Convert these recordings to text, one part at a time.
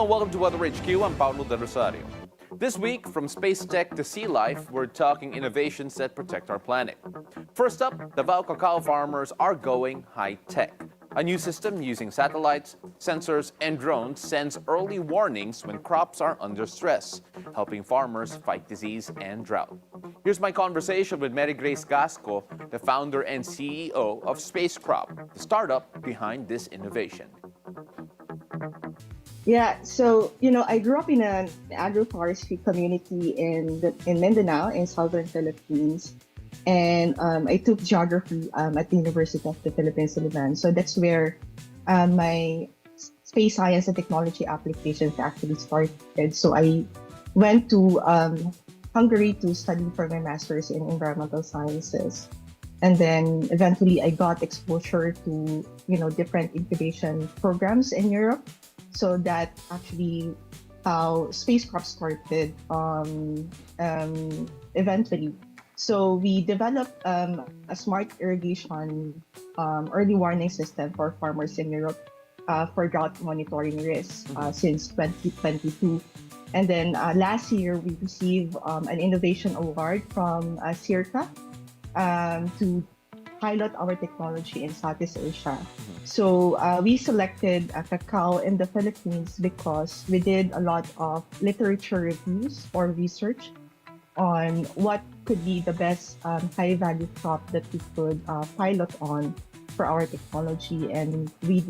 Hello and welcome to Weather HQ. I'm Paolo del Rosario. This week, from space tech to sea life, we're talking innovations that protect our planet. First up, Davao cacao farmers are going high-tech. A new system using satellites, sensors, and drones sends early warnings when crops are under stress, helping farmers fight disease and drought. Here's my conversation with Mary Grace Gasco, the founder and CEO of Space Crop, the startup behind this innovation. Yeah, so I grew up in an agroforestry community in Mindanao, in southern Philippines, and I took geography at the University of the Philippines, Sulivan. So that's where my space science and technology applications actually started. So I went to Hungary to study for my master's in environmental sciences, and then eventually I got exposure to different incubation programs in Europe. So that actually how spacecraft started eventually. So we developed a smart irrigation early warning system for farmers in Europe for drought monitoring risks since 2022. And then last year we received an innovation award from CIRCA to pilot our technology in Southeast Asia. So we selected cacao in the Philippines because we did a lot of literature reviews or research on what could be the best high-value crop that we could pilot on for our technology. And we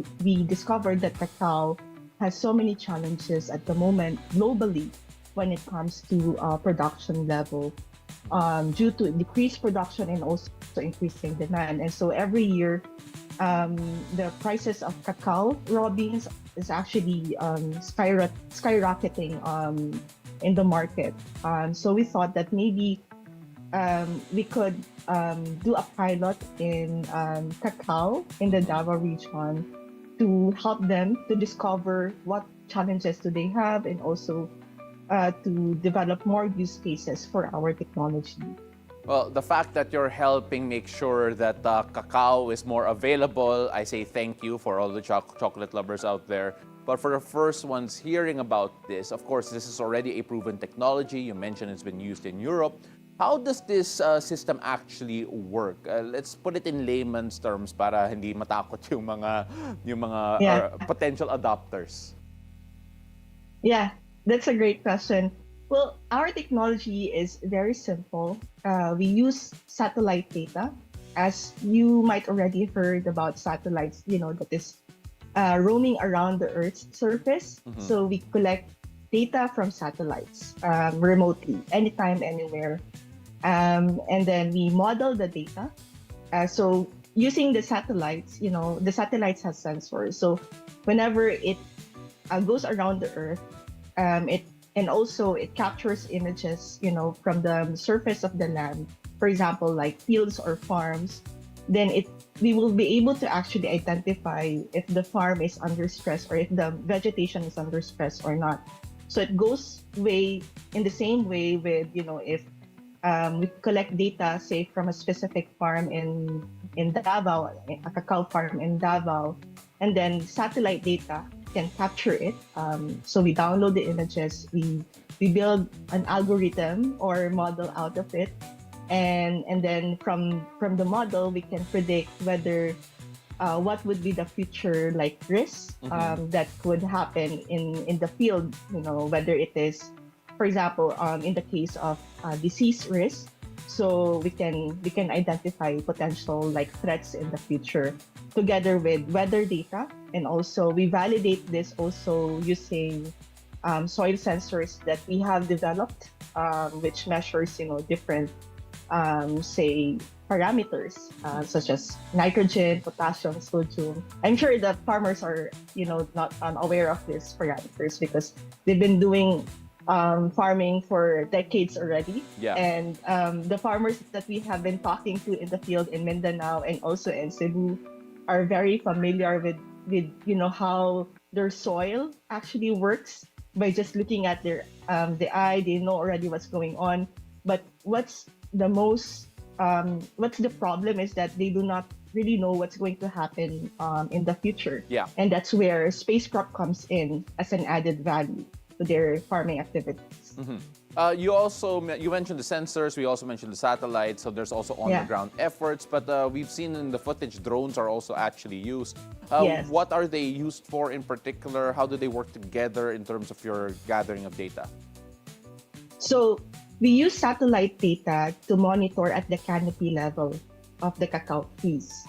discovered that cacao has so many challenges at the moment globally when it comes to production level due to decreased production and also increasing demand. And so every year, the prices of cacao raw beans is actually skyrocketing in the market. So we thought that maybe we could do a pilot in cacao in the Davao region to help them to discover what challenges do they have and also to develop more use cases for our technology. Well, the fact that you're helping make sure that cacao is more available, I say thank you for all the chocolate lovers out there. But for the first ones hearing about this, of course, this is already a proven technology. You mentioned it's been used in Europe. How does this system actually work? Let's put it in layman's terms para hindi matakot yung mga potential adopters. Yeah, that's a great question. Well, our technology is very simple. We use satellite data. As you might already heard about satellites, that is roaming around the Earth's surface. So we collect data from satellites remotely, anytime, anywhere. And then we model the data. So using the satellites, the satellites has sensors. So whenever it goes around the Earth, and also it captures images, from the surface of the land, for example, like fields or farms, then we will be able to actually identify if the farm is under stress or if the vegetation is under stress or not. So it goes in the same way with, if we collect data, say, from a specific farm in Davao, a cacao farm in Davao, and then satellite data can capture it. So we download the images, we build an algorithm or model out of it, and then from the model we can predict whether what would be the future risks that could happen in the field. Whether it is, for example, in the case of disease risk, so we can identify potential threats in the future together with weather data, and also we validate this also using soil sensors that we have developed, which measures different say parameters such as nitrogen, potassium, sodium. I'm sure that farmers are not aware of these parameters because they've been doing farming for decades already. Yeah. And the farmers that we have been talking to in the field in Mindanao and also in Cebu are very familiar with how their soil actually works by just looking at the eye. They know already what's going on. But what's the problem is that they do not really know what's going to happen in the future. Yeah. And that's where spacecraft comes in as an added value to their farming activities. You mentioned the sensors. We also mentioned the satellites. So there's also on-the-ground efforts. But we've seen in the footage drones are also actually used. Yes. What are they used for in particular? How do they work together in terms of your gathering of data? So we use satellite data to monitor at the canopy level of the cacao trees.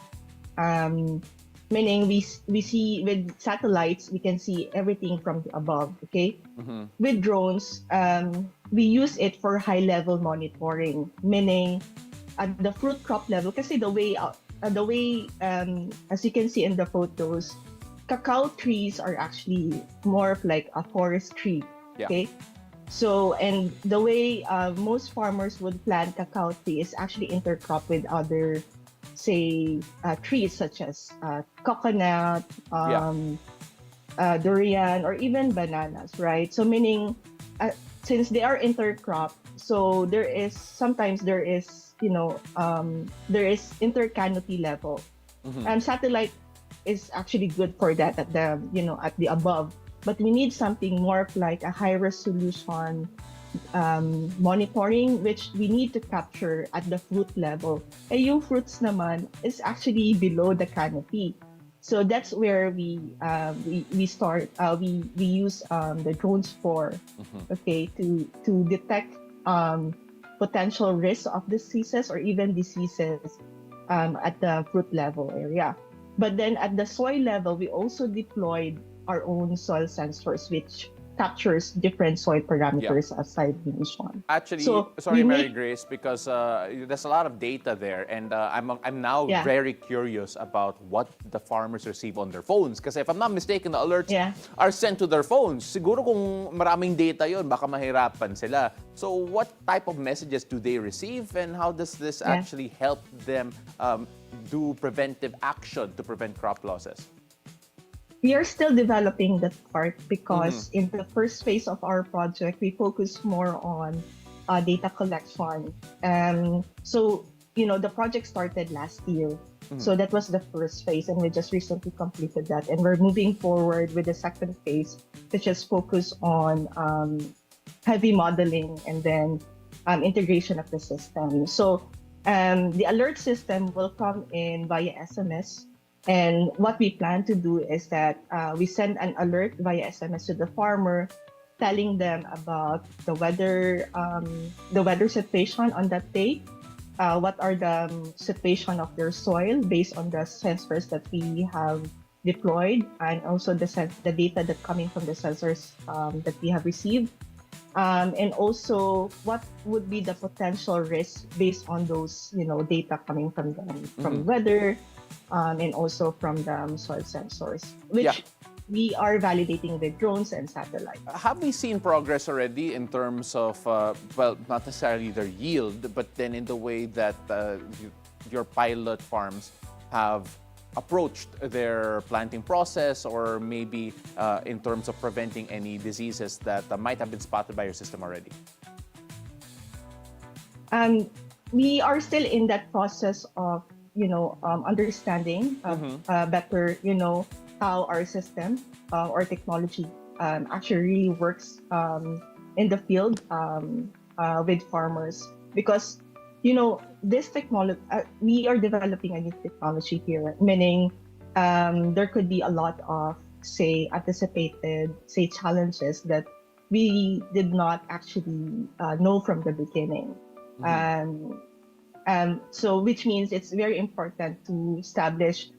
Meaning we see with satellites, we can see everything from the above, okay? With drones, we use it for high-level monitoring, meaning at the fruit crop level, kasi the way, as you can see in the photos, cacao trees are actually more of like a forest tree, okay? So, and the way most farmers would plant cacao tree is actually intercrop with other, say, trees such as coconut, durian, or even bananas, right? So, meaning, since they are intercrop, so sometimes there is intercanopy level. Satellite is actually good for that at the above. But we need something more like a high resolution monitoring, which we need to capture at the fruit level. And yung fruits naman is actually below the canopy. So that's where we use the drones for, okay, to detect potential risks of diseases or even diseases at the fruit level area. But then at the soil level, we also deployed our own soil sensors, which captures different soil parameters aside mentioned. Actually, sorry, Mary Grace, because there's a lot of data there, and I'm now very curious about what the farmers receive on their phones. Because if I'm not mistaken, the alerts are sent to their phones. Siguro kung maraming data yon, baka mahirapan sila. So what type of messages do they receive, and how does this actually help them do preventive action to prevent crop losses? We are still developing that part because in the first phase of our project, we focus more on data collection. So, the project started last year. So that was the first phase, and we just recently completed that. And we're moving forward with the second phase, which is focus on heavy modeling and then integration of the system. So the alert system will come in via SMS. And what we plan to do is that we send an alert via SMS to the farmer, telling them about the weather situation on that day, what are the situation of their soil based on the sensors that we have deployed, and also the data that coming from the sensors that we have received, and also what would be the potential risk based on those data coming from from weather. And also from the soil sensors, which we are validating with drones and satellites. Have we seen progress already in terms of, well, not necessarily their yield, but then in the way that your pilot farms have approached their planting process, or maybe in terms of preventing any diseases that might have been spotted by your system already? We are still in that process of understanding better, how our system or technology actually really works in the field with farmers. Because, this technology, we are developing a new technology here, meaning there could be a lot of, say, anticipated, say, challenges that we did not actually know from the beginning. So which means it's very important to establish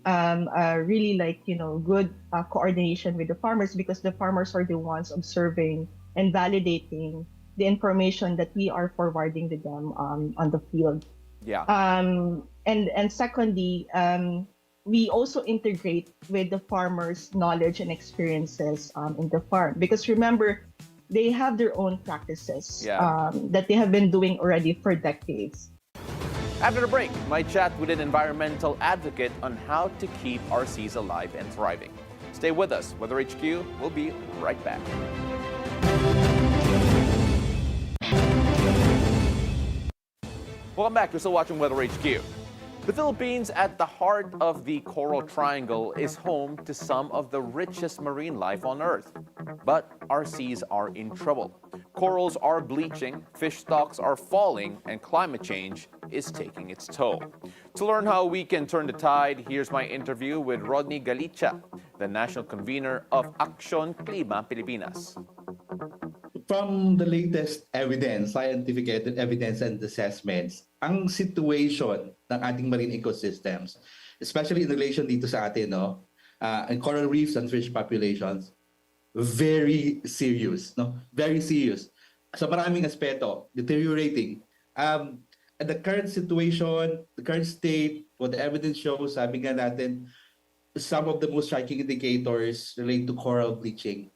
really good coordination with the farmers, because the farmers are the ones observing and validating the information that we are forwarding to them on the field. And secondly, we also integrate with the farmers' knowledge and experiences in the farm, because remember, they have their own practices that they have been doing already for decades. After the break, my chat with an environmental advocate on how to keep our seas alive and thriving. Stay with us. Weather HQ will be right back. Welcome back. You're still watching Weather HQ. The Philippines, at the heart of the Coral Triangle, is home to some of the richest marine life on Earth. But our seas are in trouble. Corals are bleaching, fish stocks are falling, and climate change is taking its toll. To learn how we can turn the tide, here's my interview with Rodney Galicia, the national convener of Aksyon Klima Pilipinas. From the latest evidence, scientific evidence and assessments, ang situation ng ating marine ecosystems, especially in relation dito sa atin, and coral reefs and fish populations, very serious, no? Very serious. Sa maraming aspeto, deteriorating. And the current situation, the current state, what the evidence shows, sabi nga natin, some of the most striking indicators relate to coral bleaching.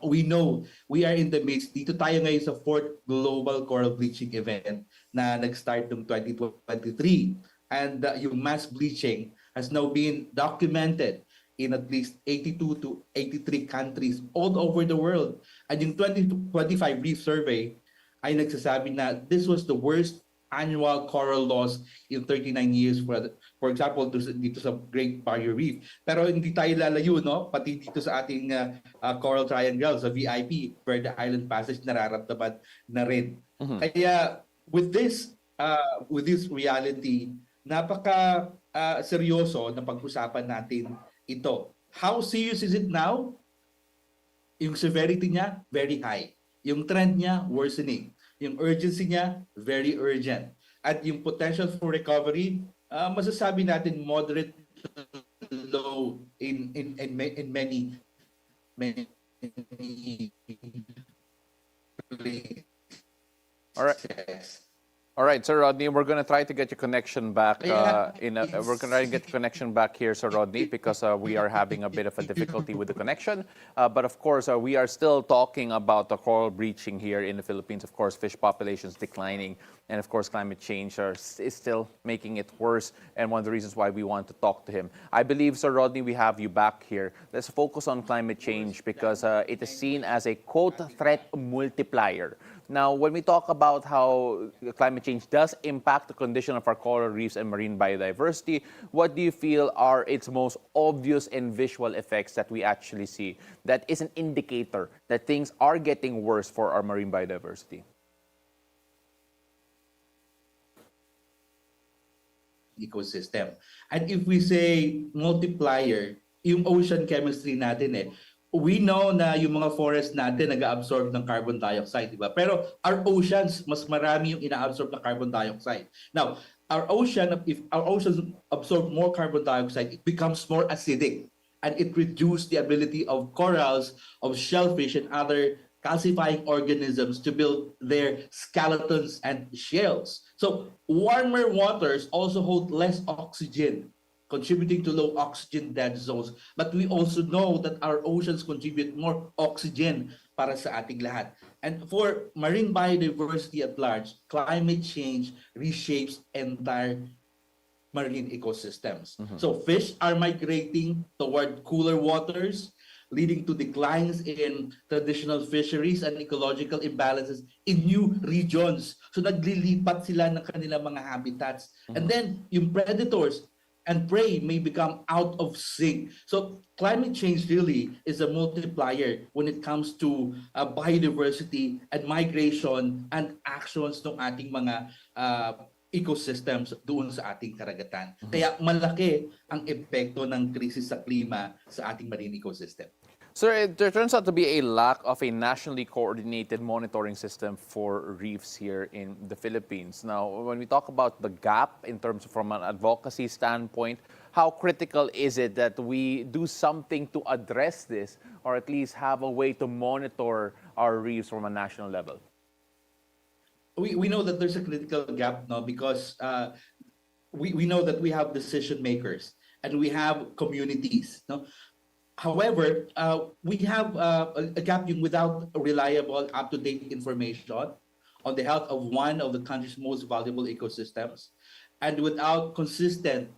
We know we are in the midst. Dito tayo ngayon sa 4th Global Coral Bleaching Event na nag-start noong 2023. And yung mass bleaching has now been documented in at least 82 to 83 countries all over the world. And yung 2025 Reef Survey ay nagsasabi na this was the worst annual coral loss in 39 years, for example, dito sa Great Barrier Reef. Pero hindi tayo lalayo, no? Pati dito sa ating Coral Triangle, sa VIP, Verde Island Passage, nararamdaman na rin. Kaya with this reality, napaka seryoso na pag-usapan natin ito. How serious is it now? Yung severity niya, very high. Yung trend niya, worsening. Yung urgency niya, very urgent. At yung potential for recovery, masasabi natin moderate to low in many places. All right, Sir Rodney, we're going to try to get your connection back. We're going to try to get the connection back here, Sir Rodney, because we are having a bit of a difficulty with the connection. But of course, we are still talking about the coral bleaching here in the Philippines. Of course, fish populations declining, and of course, climate change is still making it worse. And one of the reasons why we want to talk to him. I believe, Sir Rodney, we have you back here. Let's focus on climate change because it is seen as a quote threat multiplier. Now, when we talk about how climate change does impact the condition of our coral reefs and marine biodiversity, what do you feel are its most obvious and visual effects that we actually see that is an indicator that things are getting worse for our marine biodiversity? Ecosystem. And if we say multiplier, yung ocean chemistry natin we know na yung mga forest natin nag-absorb ng carbon dioxide, di ba? Pero our oceans, mas marami yung ina-absorb ng carbon dioxide. Now, if our oceans absorb more carbon dioxide, it becomes more acidic and it reduces the ability of corals, of shellfish, and other calcifying organisms to build their skeletons and shells. So, warmer waters also hold less oxygen, contributing to low oxygen dead zones. But we also know that our oceans contribute more oxygen para sa ating lahat. And for marine biodiversity at large, climate change reshapes entire marine ecosystems. So fish are migrating toward cooler waters, leading to declines in traditional fisheries and ecological imbalances in new regions. So naglilipat sila ng kanilang mga habitats. And then yung predators and prey may become out of sync. So climate change really is a multiplier when it comes to biodiversity and migration and actions ng ating mga ecosystems doon sa ating karagatan. Kaya malaki ang epekto ng krisis sa klima sa ating marine ecosystem. Sir, there turns out to be a lack of a nationally coordinated monitoring system for reefs here in the Philippines. Now, when we talk about the gap in terms of from an advocacy standpoint, how critical is it that we do something to address this or at least have a way to monitor our reefs from a national level? We know that there's a critical gap now because we know that we have decision makers and we have communities. No? However, we have a gap without reliable, up-to-date information on the health of one of the country's most valuable ecosystems, and without consistent,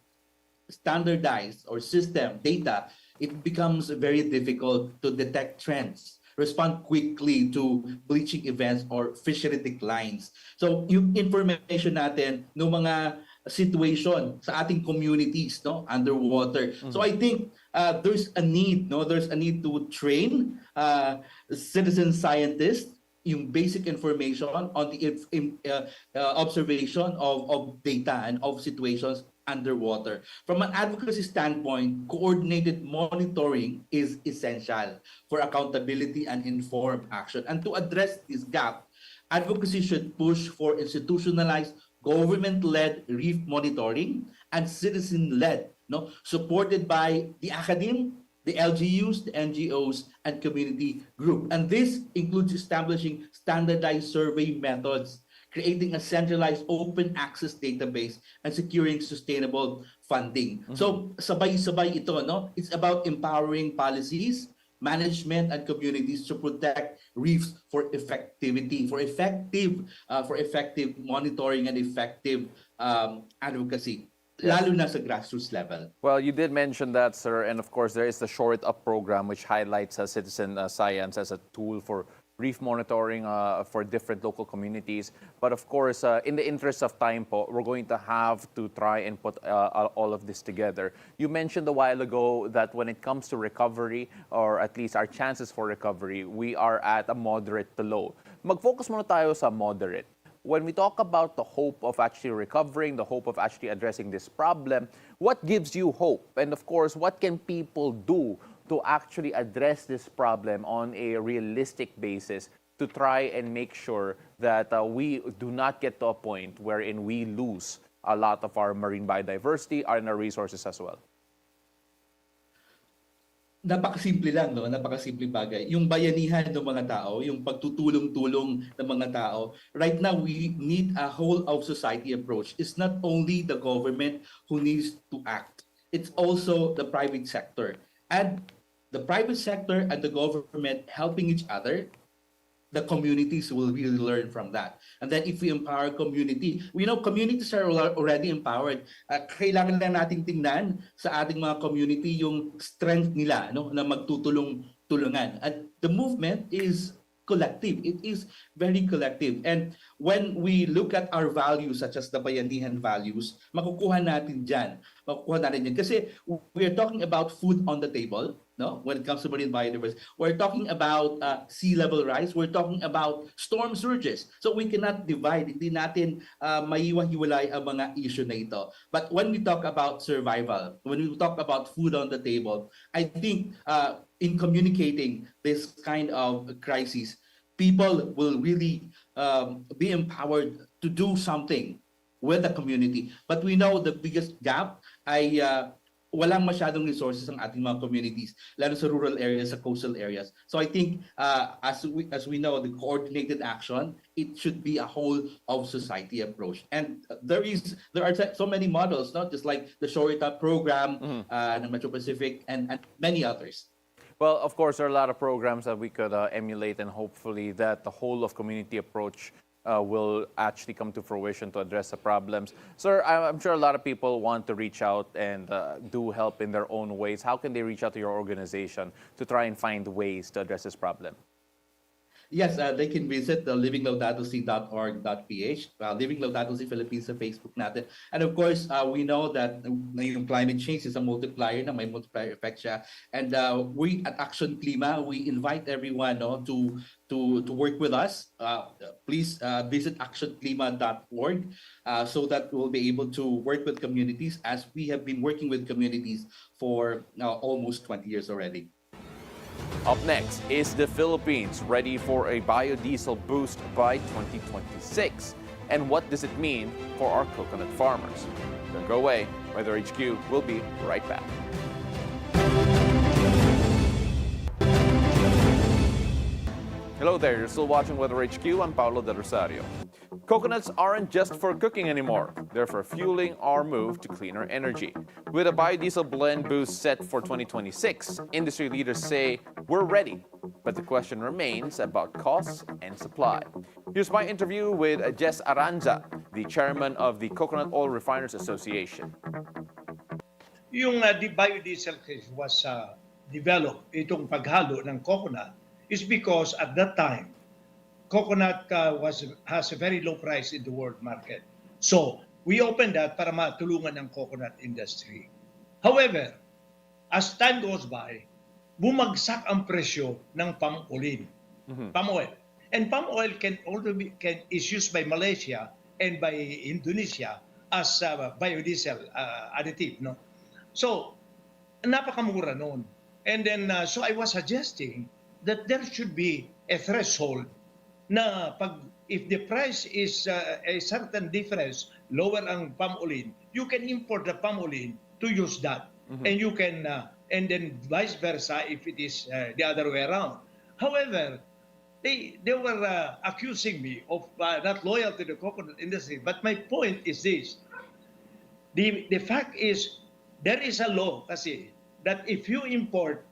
standardized or system data, it becomes very difficult to detect trends, respond quickly to bleaching events or fishery declines. So yung information natin, no mga situation sa ating communities, no, underwater. So I think there's a need, no, there's a need to train citizen scientists yung basic information on the observation of data and of situations underwater. From an advocacy standpoint, coordinated monitoring is essential for accountability and informed action. And to address this gap, advocacy should push for institutionalized government-led reef monitoring and citizen-led, no, supported by the academe, the LGUs, the NGOs, and community group. And this includes establishing standardized survey methods, creating a centralized open access database, and securing sustainable funding. So sabay-sabay ito, no? It's about empowering policies, management, and communities to protect reefs for effectivity, for effective monitoring and effective advocacy. Lalo na sa grassroots level. Well, you did mention that, sir, and of course there is the Shore It Up program which highlights citizen science as a tool for reef monitoring for different local communities. But of course, in the interest of time po, we're going to have to try and put all of this together. You mentioned a while ago that when it comes to recovery, or at least our chances for recovery, we are at a moderate to low. Mag-focus muna tayo sa moderate. When we talk about the hope of actually recovering, the hope of actually addressing this problem, what gives you hope? And of course, what can people do to actually address this problem on a realistic basis to try and make sure that we do not get to a point wherein we lose a lot of our marine biodiversity and our resources as well? Napakasimple lang, no? Napakasimple bagay. Yung bayanihan ng mga tao, yung pagtutulong-tulong ng mga tao, right now we need a whole of society approach. It's not only the government who needs to act. It's also the private sector. And the private sector and the government helping each other, the communities will really learn from that. And then if we empower community, we know communities are already empowered. Kailangan lang nating tingnan sa ating mga community yung strength nila, no, na magtutulong-tulungan. And the movement is collective. It is very collective. And when we look at our values, such as the bayanihan values, makukuha natin dyan. Kasi we are talking about food on the table, no? When it comes to marine biodiversity, we're talking about sea level rise. We're talking about storm surges. So we cannot divide. Hindi natin maiwa-hiwalay ang mga issue na ito. But when we talk about survival, when we talk about food on the table, I think in communicating this kind of crisis, people will really be empowered to do something with the community. But we know the biggest gap ay walang masyadong resources ang ating mga communities, lalo sa rural areas, sa coastal areas. So I think as we know, the coordinated action, it should be a whole of society approach. And there are so many models, not just like the Shore It Up program, ng Metro Pacific, and many others. Well, of course, there are a lot of programs that we could emulate, and hopefully that the whole of community approach will actually come to fruition to address the problems. Sir, I'm sure a lot of people want to reach out and do help in their own ways. How can they reach out to your organization to try and find ways to address this problem? Yes, they can visit the livinglaudatosea.org.ph, Living Laudato Si Philippines sa Facebook natin. And of course, we know that yung climate change is a multiplier na may multiplier effect siya. And we at Action Klima, we invite everyone, no, to work with us. Please visit actionklima.org so that we'll be able to work with communities, as we have been working with communities for almost 20 years already. Up next, is the Philippines ready for a biodiesel boost by 2026? And what does it mean for our coconut farmers? Don't go away. Weather HQ will be right back. Hello there, you're still watching Weather HQ. I'm Paolo del Rosario. Coconuts aren't just for cooking anymore. They're for fueling our move to cleaner energy. With a biodiesel blend boost set for 2026, industry leaders say we're ready. But the question remains about costs and supply. Here's my interview with Jess Aranja, the chairman of the Coconut Oil Refiners Association. Yung the biodiesel case was developed, itong paghalo ng coconut, is because at that time, coconut has a very low price in the world market. So we opened that para matulungan ang coconut industry. However, as time goes by, bumagsak ang presyo ng palm oil. And palm oil is used by Malaysia and by Indonesia as biodiesel additive, no? So, napakamura noon. And then, so I was suggesting that there should be a threshold na if the price is a certain difference, lower ang palm oil, you can import the palm oil to use that. And you can, and then vice versa if it is the other way around. However, they were accusing me of not loyal to the coconut industry. But my point is this. The fact is, there is a law kasi that if you import,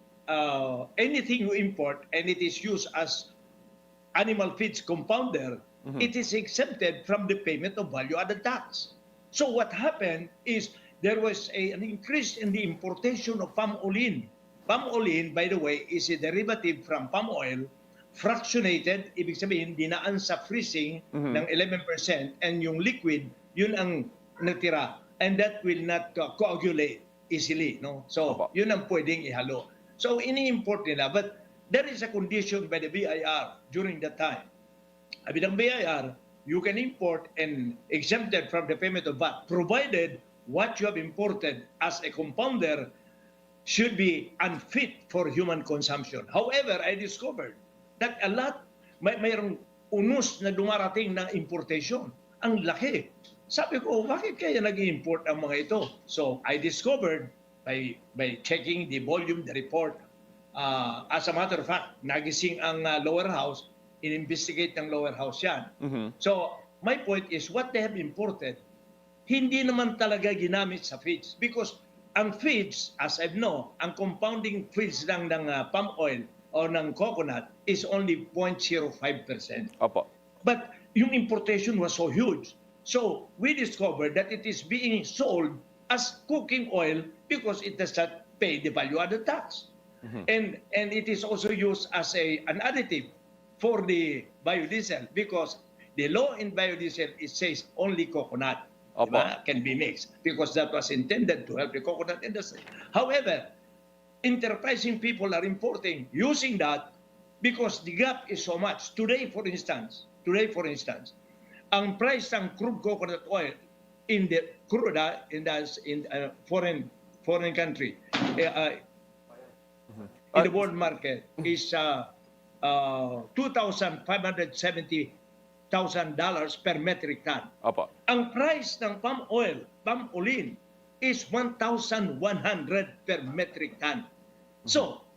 anything you import and it is used as animal feeds compounder, it is exempted from the payment of value-added tax. So what happened is there was an increase in the importation of palm oil. Palm oil, by the way, is a derivative from palm oil, fractionated, ibig sabihin, dinaan sa freezing ng 11%, and yung liquid, yun ang natira. And that will not coagulate easily, no? So, yun ang pwedeng ihalo. So, ini-import nila. But there is a condition by the BIR during that time. Sabi ng BIR, you can import and exempted from the payment of VAT, provided what you have imported as a compounder should be unfit for human consumption. However, I discovered that a lot, mayroong unos na dumarating na importation. Ang laki. Sabi ko, bakit kaya nag-import ang mga ito? So, I discovered by checking the volume, the report, as a matter of fact, nagising ang lower house, in-investigate ng lower house yan. So, my point is, what they have imported, hindi naman talaga ginamit sa feeds. Because ang feeds, as I know, ang compounding feeds lang ng palm oil o ng coconut is only 0.05%. Opo. But yung importation was so huge. So we discovered that it is being sold as cooking oil because it does not pay the value-added tax. And it is also used as an additive for the biodiesel because the law in biodiesel, it says only coconut can be mixed because that was intended to help the coconut industry. However, enterprising people are importing using that because the gap is so much. Today, for instance, ang price ng crude coconut oil in the crude in foreign country in the world market is $2,570,000 per metric ton. Opo. Ang price ng palm oil is 1,100 per metric ton. So,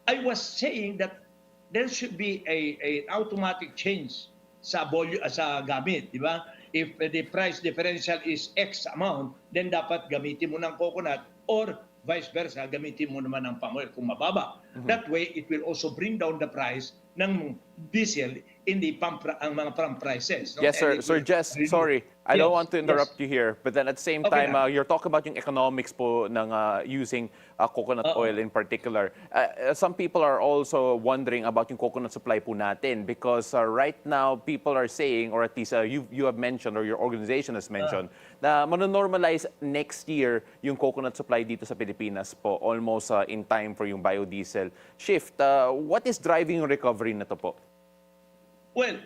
I was saying that there should be an automatic change sa gamit, di ba? If the price differential is X amount, then dapat gamitin mo ng coconut or vice versa, gamitin mo naman ng palm oil kung mababa. That way, it will also bring down the price ng diesel in the mga pump prices. No? Yes, sir. Sir Jess, sorry. I don't want to interrupt you here. But then at the same time, you're talking about yung economics po ng using coconut oil in particular. Some people are also wondering about yung coconut supply po natin because right now, people are saying, or at least you have mentioned, or your organization has mentioned, na manonormalize next year yung coconut supply dito sa Pilipinas po, almost in time for yung biodiesel shift. What is driving yung recovery na to po? Well,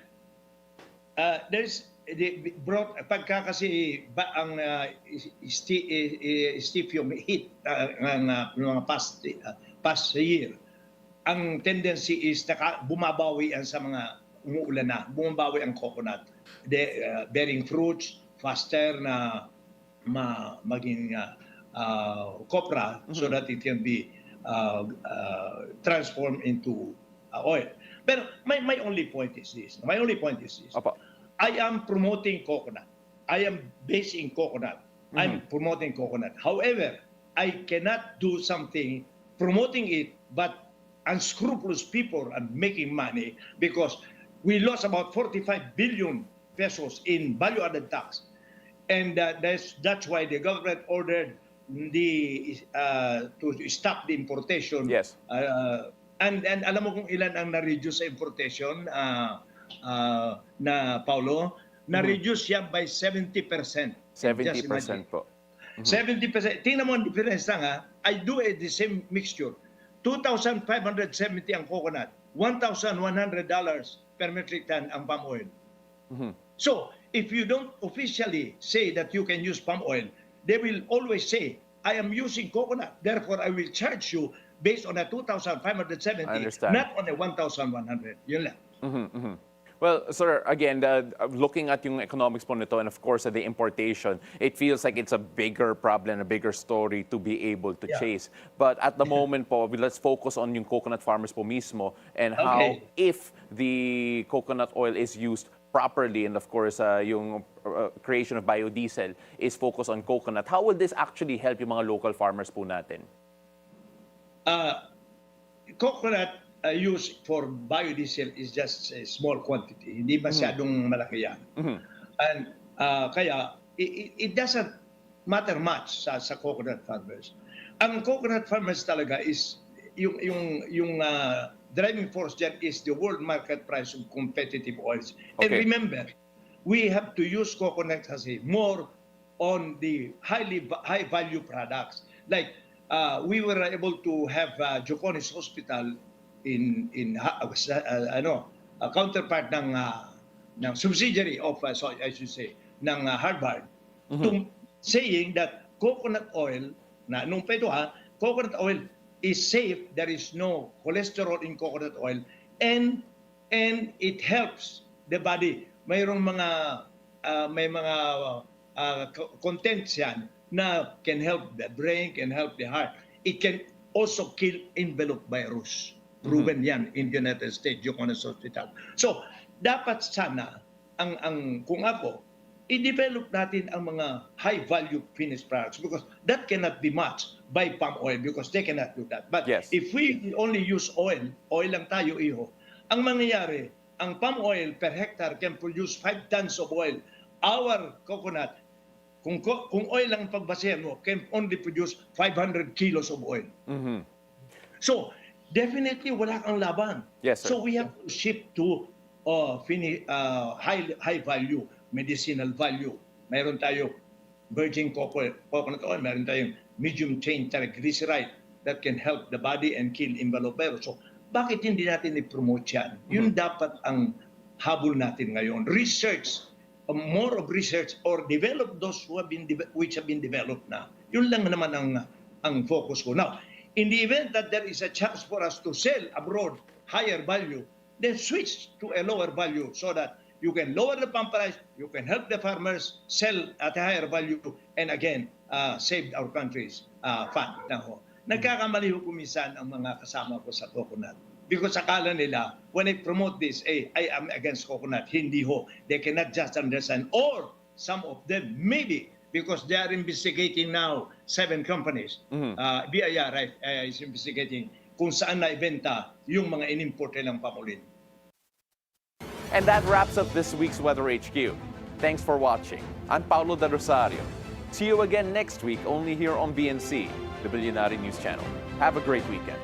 there's pagka kasi ang stiff yung heat ng mga past year, ang tendency is bumabawi ang sa mga umuulan na, bumabawi ang coconut, bearing fruits faster na maging copra so that it can be transformed into oil. But my only point is this. Opo. I am promoting coconut. I am based in coconut. I'm promoting coconut. However, I cannot do something promoting it, but unscrupulous people are making money because we lost about 45 billion pesos in value-added tax. And that's why the government ordered to stop the importation. Yes. And alam mo kung ilan ang na-reduce sa importation, na Paolo? Na-reduce yan by 70%. Just 70% imagine. po. 70%. Tingnan mo ang difference lang ha. I do the same mixture. 2,570 ang coconut. $1,100 per metric ton ang palm oil. So, if you don't officially say that you can use palm oil, they will always say, I am using coconut, therefore I will charge you based on a 2,570, I understand. not on a 1,100. Yun lang. Well, sir, again, looking at yung economics po nito and of course the importation, it feels like it's a bigger problem, a bigger story to be able to chase. But at the moment po, let's focus on yung coconut farmers po mismo and how if the coconut oil is used properly and of course yung creation of biodiesel is focused on coconut, how will this actually help yung mga local farmers po natin? Coconut used for biodiesel is just a small quantity. Hindi masyadong malaki yan. And kaya, it doesn't matter much sa coconut farmers. Ang coconut farmers talaga is, yung driving force dyan is the world market price of competitive oils. And remember, we have to use coconut kasi more on the high value products. Like, we were able to have Joconis Hospital in a counterpart ng subsidiary of so I should say ng Harvard to saying that coconut oil nung peto coconut oil is safe, there is no cholesterol in coconut oil, and it helps the body. Mayroong may mga contents yan na can help the brain, can help the heart. It can also kill envelope virus. Proven yan in the United States, Joconis Hospital. So, dapat sana, kung ako, i-develop natin ang mga high-value finished products because that cannot be matched by palm oil because they cannot do that. But if we only use oil lang tayo, iho, ang mangyayari, ang palm oil per hectare can produce 5 tons of oil. Our coconut, kung oil lang pagbasehan mo, can only produce 500 kilos of oil. So, definitely wala kang laban. Yes, sir. So we have to shift to high value, medicinal value. Mayroon tayo virgin coconut oil, mayroon tayong medium chain triglyceride that can help the body and kill envelope virus. So bakit hindi natin i-promote yan? Yun dapat ang habol natin ngayon. Research, more of research or develop those which have been developed na. Yun lang naman ang focus ko. Now, in the event that there is a chance for us to sell abroad higher value, then switch to a lower value so that you can lower the pump price, you can help the farmers sell at a higher value, and again, save our country's fund. Nagkakamali ko minsan ang mga kasama ko sa coconut. Because akala nila, when I promote this, I am against coconut. Hindi ho. They cannot just understand. Or some of them, maybe, because they are investigating now 7 companies. BIR is investigating kung saan na-ibenta yung mga inimport nilang pamulin. And that wraps up this week's Weather HQ. Thanks for watching. I'm Paolo del Rosario. See you again next week only here on BNC, the Bilyonaryo News Channel. Have a great weekend.